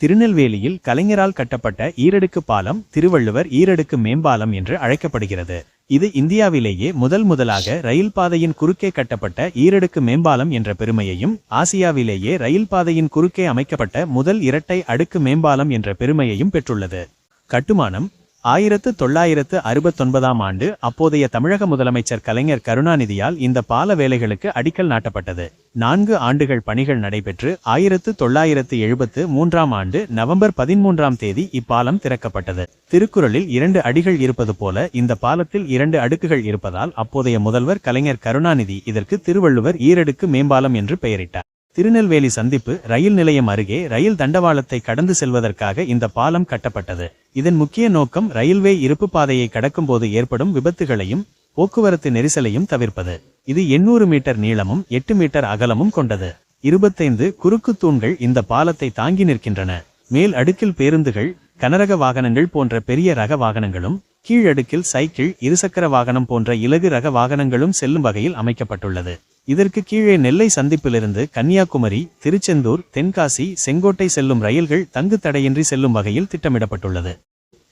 திருநெல்வேலியில் கலைஞரால் கட்டப்பட்ட ஈரடுக்கு பாலம் திருவள்ளுவர் ஈரடுக்கு மேம்பாலம் என்று அழைக்கப்படுகிறது. இது இந்தியாவிலேயே முதலாக ரயில் பாதையின் குறுக்கே கட்டப்பட்ட ஈரடுக்கு மேம்பாலம் என்ற பெருமையையும், ஆசியாவிலேயே ரயில் பாதையின் குறுக்கே அமைக்கப்பட்ட முதல் இரட்டை அடுக்கு மேம்பாலம் என்ற பெருமையையும் பெற்றுள்ளது. கட்டுமானம் 1969ஆம் ஆண்டு அப்போதைய தமிழக முதலமைச்சர் கலைஞர் கருணாநிதியால் இந்த பால வேலைகளுக்கு அடிக்கல் நாட்டப்பட்டது. 4 ஆண்டுகள் பணிகள் நடைபெற்று 1973ஆம் ஆண்டு நவம்பர் 13ஆம் தேதி இப்பாலம் திறக்கப்பட்டது. திருக்குறளில் 2 அடிகள் இருப்பது போல இந்த பாலத்தில் 2 அடுக்குகள் இருப்பதால் அப்போதைய முதல்வர் கலைஞர் கருணாநிதி இதற்கு திருவள்ளுவர் ஈரடுக்கு மேம்பாலம் என்று பெயரிட்டார். திருநெல்வேலி சந்திப்பு ரயில் நிலையம் அருகே ரயில் தண்டவாளத்தை கடந்து செல்வதற்காக இந்த பாலம் கட்டப்பட்டது. இதன் முக்கிய நோக்கம் ரயில்வே இருப்பு பாதையை கடக்கும்போது ஏற்படும் விபத்துகளையும் போக்குவரத்து நெரிசலையும் தவிர்ப்பது. இது 800 மீட்டர் நீளமும் 8 மீட்டர் அகலமும் கொண்டது. 25 குறுக்கு தூண்கள் இந்த பாலத்தை தாங்கி நிற்கின்றன. மேல் அடுக்கில் பேருந்துகள், கனரக வாகனங்கள் போன்ற பெரிய ரக வாகனங்களும், கீழடுக்கில் சைக்கிள், இருசக்கர வாகனம் போன்ற இலகு ரக வாகனங்களும் செல்லும் வகையில் அமைக்கப்பட்டுள்ளது. இதற்கு கீழே நெல்லை சந்திப்பிலிருந்து கன்னியாகுமரி, திருச்செந்தூர், தென்காசி, செங்கோட்டை செல்லும் ரயில்கள் தங்கு தடையின்றி செல்லும் வகையில் திட்டமிடப்பட்டுள்ளது.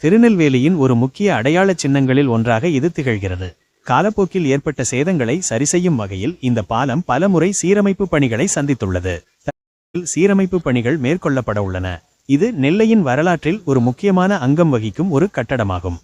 திருநெல்வேலியின் ஒரு முக்கிய அடையாள சின்னங்களில் ஒன்றாக இது திகழ்கிறது. காலப்போக்கில் ஏற்பட்ட சேதங்களை சரிசெய்யும் வகையில் இந்த பாலம் பலமுறை சீரமைப்பு பணிகளை சந்தித்துள்ளது. சீரமைப்பு பணிகள் மேற்கொள்ளப்பட உள்ளன. இது நெல்லையின் வரலாற்றில் ஒரு முக்கியமான அங்கம் வகிக்கும் ஒரு கட்டடமாகும்.